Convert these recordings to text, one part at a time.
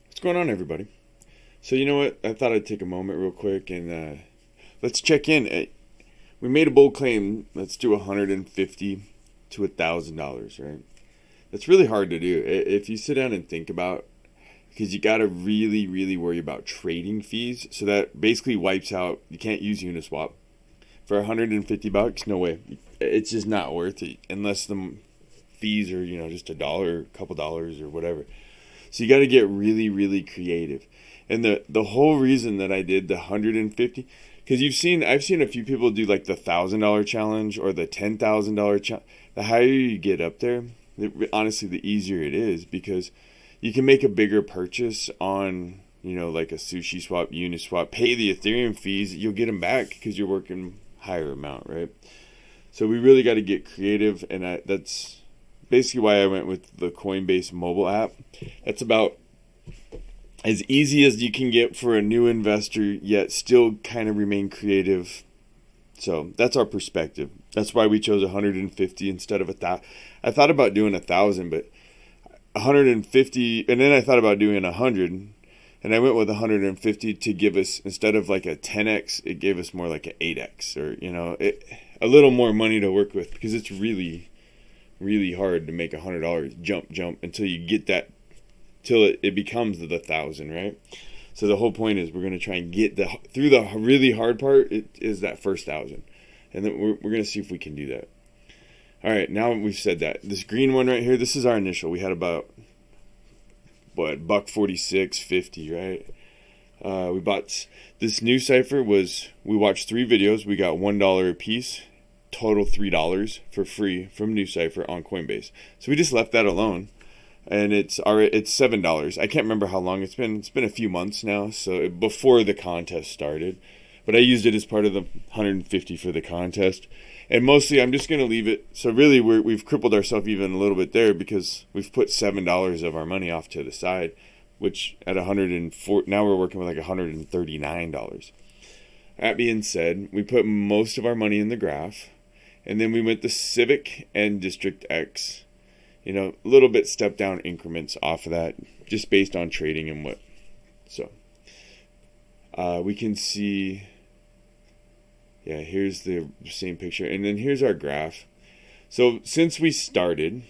What's going on, everybody? So, you know what? I thought I'd take a moment real quick and let's check in. We made a bold claim. Let's do 150 to $1,000, right? That's really hard to do. If you sit down and think about, because you got to really, really worry about trading fees. So that basically wipes out. You can't use Uniswap for 150 bucks. No way. It's just not worth it unless the fees are just $1, a couple dollars, or whatever. So you got to get really, really creative. And the whole reason that I did the 150, because I've seen a few people do like the $1,000 challenge or the $10,000 challenge. The higher you get up there, honestly, the easier it is, because you can make a bigger purchase on like a Sushi Swap, Uniswap, pay the Ethereum fees, you'll get them back because you're working higher amount, right? So we really got to get creative, and that's basically why I went with the Coinbase mobile app. That's about as easy as you can get for a new investor, yet still kind of remain creative. So that's our perspective. That's why we chose 150 instead of 1,000. I thought about doing 1,000, but 150, and then I thought about doing 100, and I went with 150 to give us, instead of like a 10x, it gave us more like an 8x, or a little more money to work with, because it's really, really hard to make $100 jump until you get that, till it becomes the 1,000, right? So the whole point is we're going to try and get through the really hard part. It is that first 1,000, and then we're going to see if we can do that. All right, now we've said that, this green one right here, this is our initial. We had about $146.50, right? We bought this new cipher. We watched 3 videos. We got $1 a piece, total $3 for free from new cipher on Coinbase. So we just left that alone, and it's $7. I can't remember how long it's been. It's been a few months now, so before the contest started, but I used it as part of the 150 for the contest. And mostly I'm just going to leave it. So really we've crippled ourselves even a little bit there, because we've put $7 of our money off to the side, which at 104, now we're working with like $139. That being said, we put most of our money in the graph, and then we went the Civic and District X, a little bit step down increments off of that, just based on trading and what. So we can see, yeah, here's the same picture, and then here's our graph. So since we started,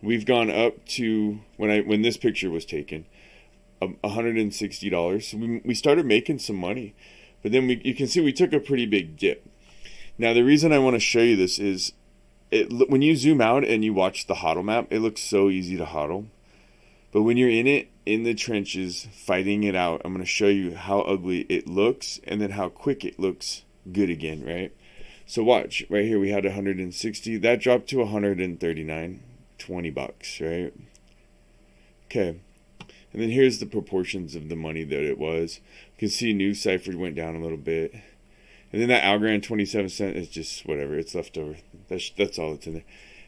we've gone up to, when this picture was taken, $160. So we started making some money, but then you can see we took a pretty big dip. Now the reason I want to show you this is, when you zoom out and you watch the Hodl map, it looks so easy to hodl. But when you're in it, in the trenches, fighting it out, I'm going to show you how ugly it looks, and then how quick it looks good again, right? So watch, right here we had 160, that dropped to 139, $20, right? Okay, and then here's the proportions of the money that it was. You can see new cipher went down a little bit, and then that Algorand 27 cent is just whatever, it's left over. That's all that's in there.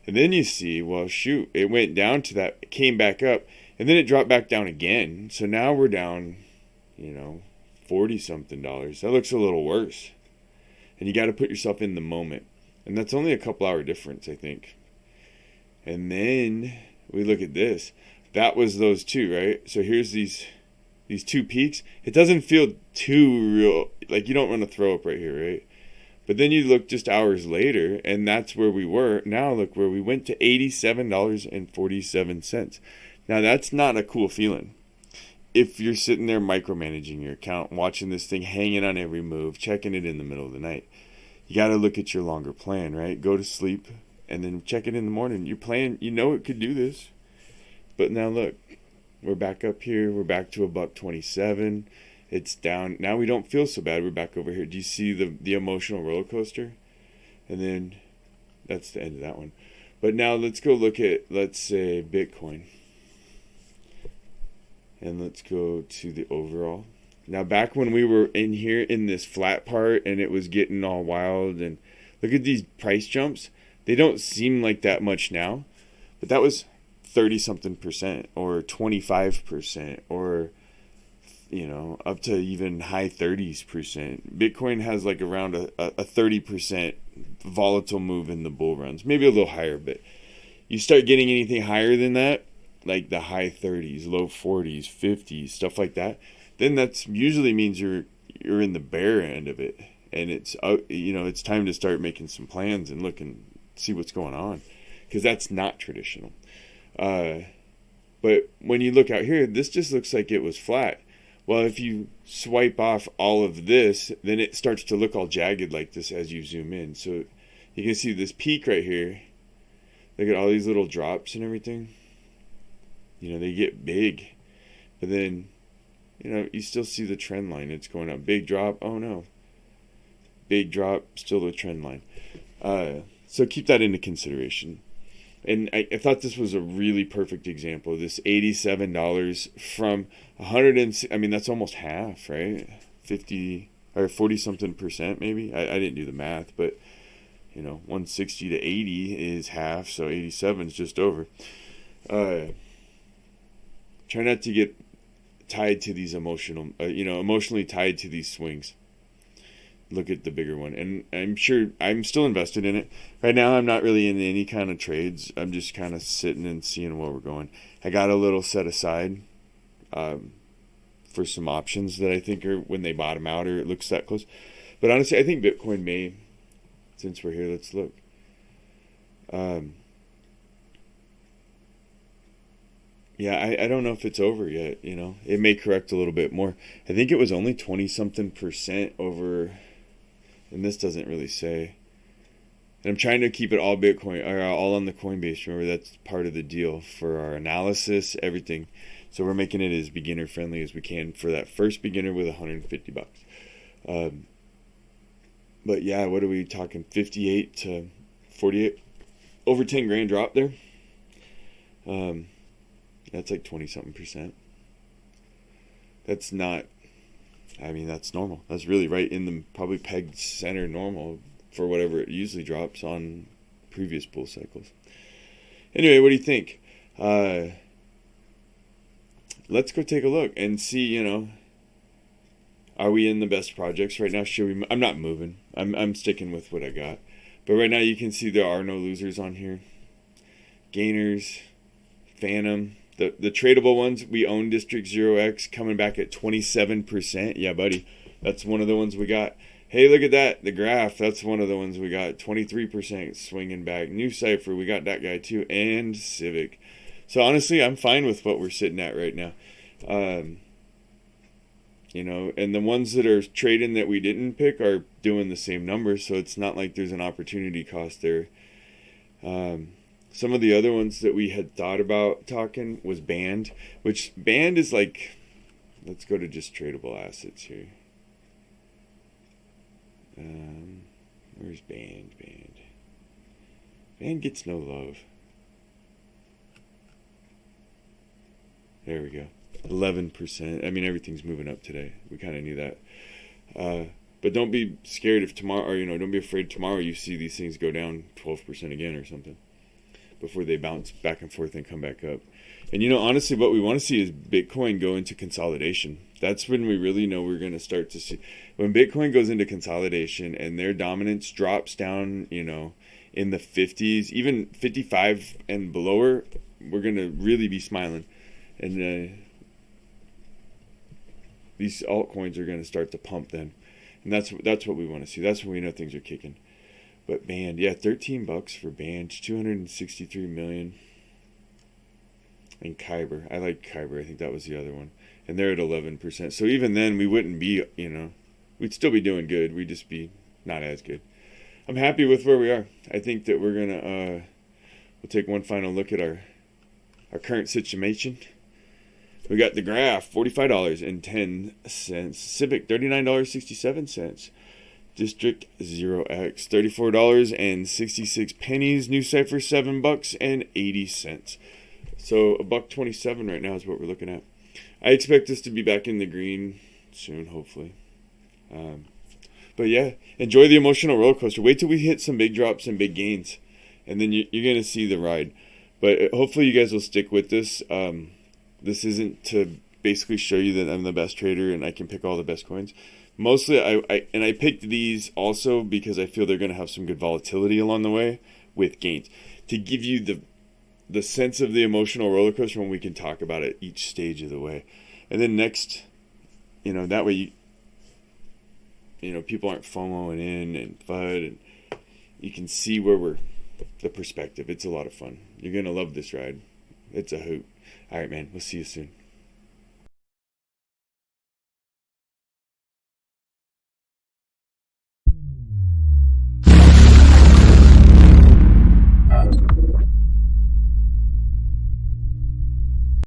And then you see, well, shoot, it went down to that, it came back up, and then it dropped back down again. So now we're down, $40 something. That looks a little worse. And you got to put yourself in the moment. And that's only a couple hour difference, I think. And then we look at this. That was those two, right? So here's these 2 peaks. It doesn't feel too real. Like, you don't want to throw up right here, right? But then you look just hours later, and that's where we were. Now look where we went, to $87.47. Now that's not a cool feeling. If you're sitting there micromanaging your account, watching this thing, hanging on every move, checking it in the middle of the night, you got to look at your longer plan, right? Go to sleep and then check it in the morning. Your plan, it could do this. But now look, we're back up here. We're back to $1.27. It's down. Now we don't feel so bad. We're back over here. Do you see the emotional roller coaster? And then that's the end of that one. But now let's go look at, let's say, Bitcoin. And let's go to the overall. Now back when we were in here in this flat part and it was getting all wild, and look at these price jumps. They don't seem like that much now, but that was 30 something percent or 25% or up to even high 30s%. Bitcoin has like around a 30% volatile move in the bull runs, maybe a little higher, but you start getting anything higher than that, like the high 30s, low 40s, 50s, stuff like that, then that's usually means you're in the bear end of it, and it's it's time to start making some plans and look and see what's going on, because that's not traditional. But when you look out here, this just looks like it was flat. Well, if you swipe off all of this, then it starts to look all jagged like this as you zoom in. So you can see this peak right here. Look at all these little drops and everything. They get big. But then, you still see the trend line. It's going up. Big drop. Oh, no. Big drop. Still the trend line. So keep that into consideration. And I thought this was a really perfect example. This $87 from 100 I mean, that's almost half, right? 50 or 40 something percent maybe. I didn't do the math, but 160 to 80 is half, so 87 is just over. Try not to get tied to these emotionally tied to these swings. Look at the bigger one, and I'm sure I'm still invested in it right now. I'm not really in any kind of trades. I'm just kind of sitting and seeing where we're going. I got a little set aside for some options that I think are when they bottom out or it looks that close. But honestly, I think Bitcoin may, since we're here, let's look. Yeah, I don't know if it's over yet. It may correct a little bit more. I think it was only 20 something percent over. And this doesn't really say. And I'm trying to keep it all Bitcoin, or all on the Coinbase. Remember, that's part of the deal for our analysis, everything. So we're making it as beginner friendly as we can for that first beginner with $150. But yeah, what are we talking? 58 to 48, over 10 grand drop there. That's like 20 something percent. That's not. That's normal. That's really right in the probably pegged center normal for whatever it usually drops on previous bull cycles. Anyway, what do you think? Let's go take a look and see, are we in the best projects right now? Should we? I'm not moving. I'm sticking with what I got. But right now you can see there are no losers on here. Gainers, Phantom. The tradable ones, we own District 0x coming back at 27%. Yeah, buddy. That's one of the ones we got. Hey, look at that. The graph, that's one of the ones we got. 23% swinging back. New Cypher, we got that guy too. And Civic. So honestly, I'm fine with what we're sitting at right now. And the ones that are trading that we didn't pick are doing the same numbers. So it's not like there's an opportunity cost there. Some of the other ones that we had thought about talking was Band, which Band is like, let's go to just tradable assets here. Where's Band? Band gets no love. There we go. 11%. I mean, everything's moving up today. We kind of knew that. But don't be scared if tomorrow, or don't be afraid tomorrow you see these things go down 12% again or something, before they bounce back and forth and come back up. And honestly, what we want to see is Bitcoin go into consolidation. That's when we really know we're going to start to see. When Bitcoin goes into consolidation and their dominance drops down, in the 50s, even 55 and below, we're going to really be smiling. And these altcoins are going to start to pump then. And that's what we want to see. That's when we know things are kicking. But Band, yeah, $13 for Band, 263 million. And Kyber, I like Kyber. I think that was the other one, and they're at 11%. So even then, we wouldn't be, we'd still be doing good. We'd just be not as good. I'm happy with where we are. I think that we're gonna we'll take one final look at our current situation. We got the graph, $45.10. Civic, $39.67. District 0x, $34.66. New Cypher, $7.80. So $1.27 right now is what we're looking at. I expect this to be back in the green soon, hopefully. But yeah, enjoy the emotional roller coaster. Wait till we hit some big drops and big gains, and then you're going to see the ride. But hopefully you guys will stick with this. This isn't to basically show you that I'm the best trader and I can pick all the best coins. Mostly, I picked these also because I feel they're going to have some good volatility along the way with gains. To give you the sense of the emotional roller coaster when we can talk about it each stage of the way. And then next, that way people aren't FOMOing in and FUD, and you can see the perspective. It's a lot of fun. You're going to love this ride. It's a hoot. All right, man. We'll see you soon.